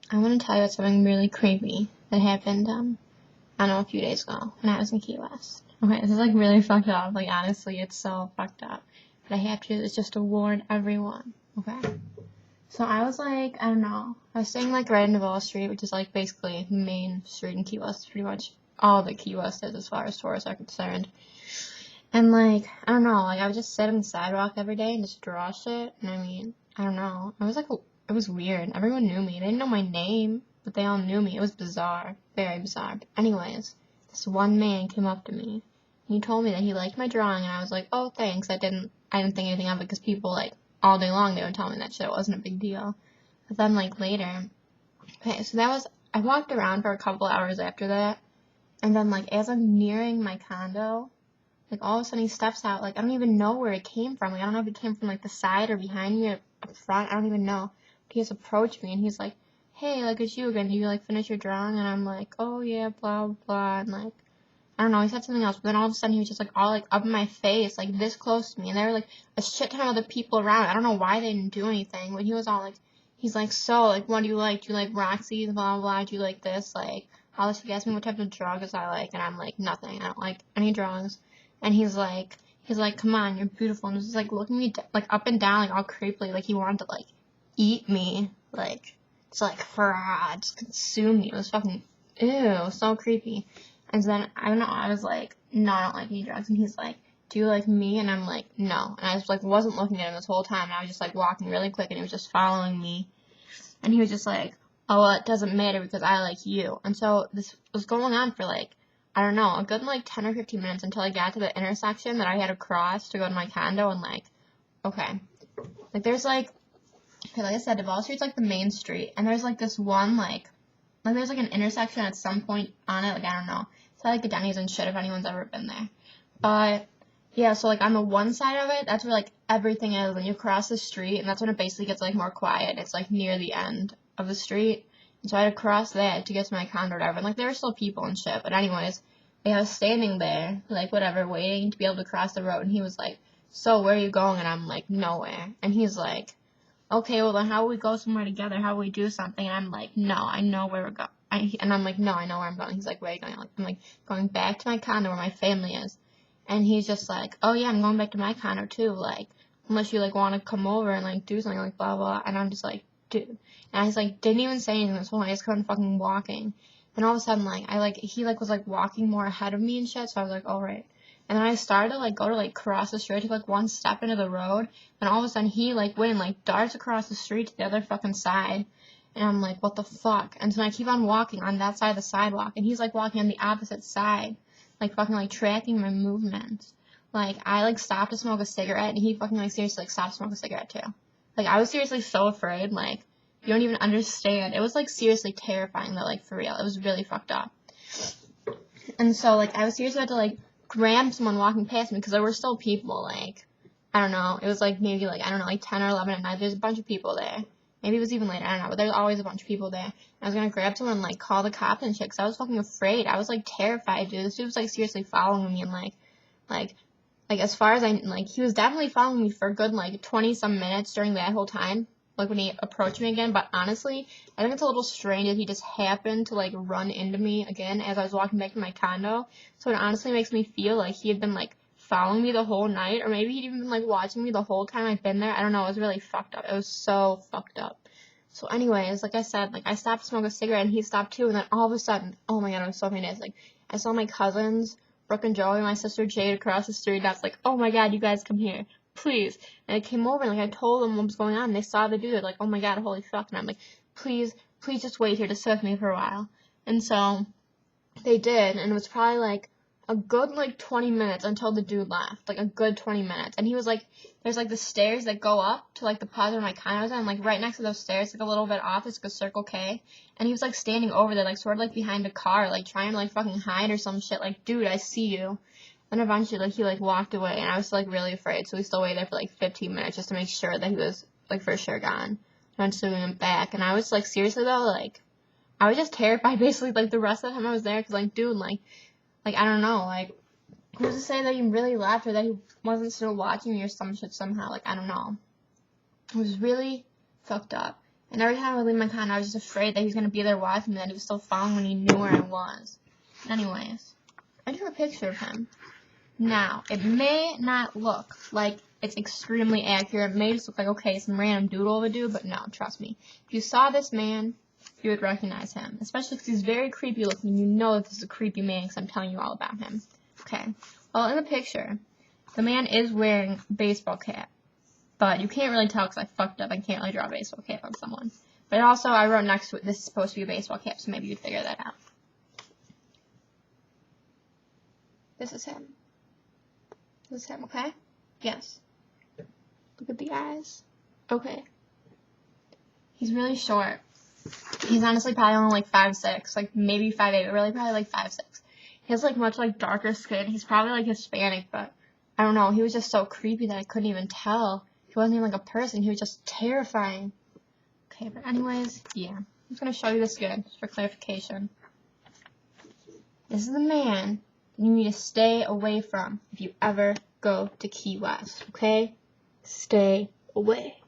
I want to tell you about something really creepy that happened, I don't know, a few days ago when I was in Key West. Okay, this is, like, really fucked up. Like, honestly, it's so fucked up. But I have to do this just to warn everyone, okay? So I was, like, I don't know. I was staying, like, right in Naval Street, which is, like, basically the main street in Key West. Pretty much all that Key West is as far as tourists are concerned. And, like, I don't know. Like, I would just sit on the sidewalk every day and just draw shit. And, I mean, I don't know. I was, like, it was weird. Everyone knew me. They didn't know my name, but they all knew me. It was bizarre. Very bizarre. But anyways, this one man came up to me. And he told me that he liked my drawing, and I was like, oh, thanks. I didn't think anything of it, because people, like, all day long, they would tell me that shit wasn't a big deal. But then, like, later, okay, so I walked around for a couple hours after that, and then, like, as I'm nearing my condo, like, all of a sudden he steps out. Like, I don't even know where it came from. Like, I don't know if it came from, like, the side or behind me or up front. I don't even know. But he just approached me, and he's like, hey, like, it's you again. Did you, like, finish your drawing? And I'm like, oh, yeah, blah, blah. And, like, I don't know. He said something else. But then all of a sudden he was just, like, all, like, up in my face, like, this close to me. And there were, like, a shit ton of other people around. I don't know why they didn't do anything. But he was all, like, he's like, so, like, what do you like? Do you like Roxy's? Blah, blah. Do you like this? Like, all this. He asked me what type of drugs I like. And I'm like, nothing. I don't like any drugs. And he's like, come on, you're beautiful. And he's like looking me like up and down, like all creepily, like he wanted to like eat me, like to like just consume me. It was fucking ew, so creepy. And then I don't know, I was like, no, I don't like any drugs. And he's like, do you like me? And I'm like, no. And I was like, wasn't looking at him this whole time. And I was just like walking really quick, and he was just following me. And he was just like, oh, well, it doesn't matter because I like you. And so this was going on for like, I don't know, a good like 10 or 15 minutes until I got to the intersection that I had to cross to go to my condo. And like, okay, like there's like, okay, like I said, Duval Street's like the main street, and there's like this one like there's like an intersection at some point on it, like I don't know, it's like the Denny's and shit if anyone's ever been there. But yeah, so like on the one side of it, that's where like everything is, and you cross the street, and that's when it basically gets like more quiet. It's like near the end of the street. And so I had to cross that to get to my condo or whatever. And, like, there were still people and shit. But anyways, I was standing there, like, whatever, waiting to be able to cross the road. And he was like, so where are you going? And I'm like, nowhere. And he's like, okay, well, then how will we go somewhere together? How will we do something? And I'm like, no, I know where we're going. And I'm like, no, I know where I'm going. He's like, where are you going? I'm like, going back to my condo where my family is. And he's just like, oh, yeah, I'm going back to my condo, too. Like, unless you, like, want to come over and, like, do something, like, blah, blah. And I'm just like, dude. And I just, like, didn't even say anything this whole time. I just kept fucking walking. And all of a sudden, like, he, like, was, like, walking more ahead of me and shit. So I was like, all right. And then I started to, like, go to, like, cross the street. I took, like, one step into the road. And all of a sudden, he, like, went and, like, darts across the street to the other fucking side. And I'm like, what the fuck? And so I keep on walking on that side of the sidewalk. And he's, like, walking on the opposite side. Like, fucking, like, tracking my movements. Like, I, like, stopped to smoke a cigarette. And he fucking, like, seriously, like, stopped to smoke a cigarette, too. Like, I was seriously so afraid. Like, you don't even understand. It was, like, seriously terrifying, though, like, for real. It was really fucked up. And so, like, I was seriously about to, like, grab someone walking past me, because there were still people, like, I don't know. It was, like, maybe, like, I don't know, like, 10 or 11 at night. There's a bunch of people there. Maybe it was even later. I don't know. But there's always a bunch of people there. And I was going to grab someone and, like, call the cops and shit, because I was fucking afraid. I was, like, terrified, dude. This dude was, like, seriously following me, and, like, as far as I, like, he was definitely following me for a good, like, 20-some minutes during that whole time, like, when he approached me again. But honestly, I think it's a little strange that he just happened to, like, run into me again as I was walking back to my condo. So it honestly makes me feel like he had been, like, following me the whole night, or maybe he'd even been, like, watching me the whole time I've been there. I don't know. It was really fucked up. It was so fucked up. So anyways, like I said, like, I stopped to smoke a cigarette, and he stopped too, and then all of a sudden, oh my god, it was so fantastic. I saw my cousins, Brooke and Joey, and my sister Jade across the street, and I was like, oh my god, you guys come here, please. And I came over, and, like, I told them what was going on, and they saw the dude, they're like, oh my god, holy fuck. And I'm like, please just wait here to sit with me for a while. And so they did, and it was probably, like, a good, like, 20 minutes until the dude left. Like, a good 20 minutes. And he was, like, there's, like, the stairs that go up to, like, the plaza where my condo is, and, like, right next to those stairs, like, a little bit off, it's like a Circle K. And he was, like, standing over there, like, sort of, like, behind a car, like, trying to, like, fucking hide or some shit. Like, dude, I see you. And eventually, like, he, like, walked away, and I was, like, really afraid. So we still waited there for, like, 15 minutes just to make sure that he was, like, for sure gone. And so we went back. And I was, like, seriously, though, like, I was just terrified, basically, like, the rest of the time I was there. Because, like, dude, like, I don't know, like, who's to say that he really left, or that he wasn't still watching me or some shit somehow? Like, I don't know. It was really fucked up. And every time I would leave my con, I was just afraid that he was going to be there watching me, that he was still following when he knew where I was. Anyways, I drew a picture of him. Now, it may not look like it's extremely accurate. It may just look like, okay, some random doodle of a dude, but no, trust me. If you saw this man, you would recognize him. Especially because he's very creepy looking. You know that this is a creepy man because I'm telling you all about him. Okay. Well, in the picture, the man is wearing a baseball cap. But you can't really tell because I fucked up. I can't really draw a baseball cap on someone. But also, I wrote next to it, this is supposed to be a baseball cap, so maybe you'd figure that out. This is him. This is him, okay? Yes. Look at the eyes. Okay. He's really short. He's honestly probably only like 5'6", like maybe 5'8", but really probably like 5'6". He has like much like darker skin. He's probably like Hispanic, but I don't know. He was just so creepy that I couldn't even tell. He wasn't even like a person. He was just terrifying. Okay, but anyways, yeah. I'm just going to show you this again, just for clarification. This is the man you need to stay away from if you ever go to Key West, okay? Stay away.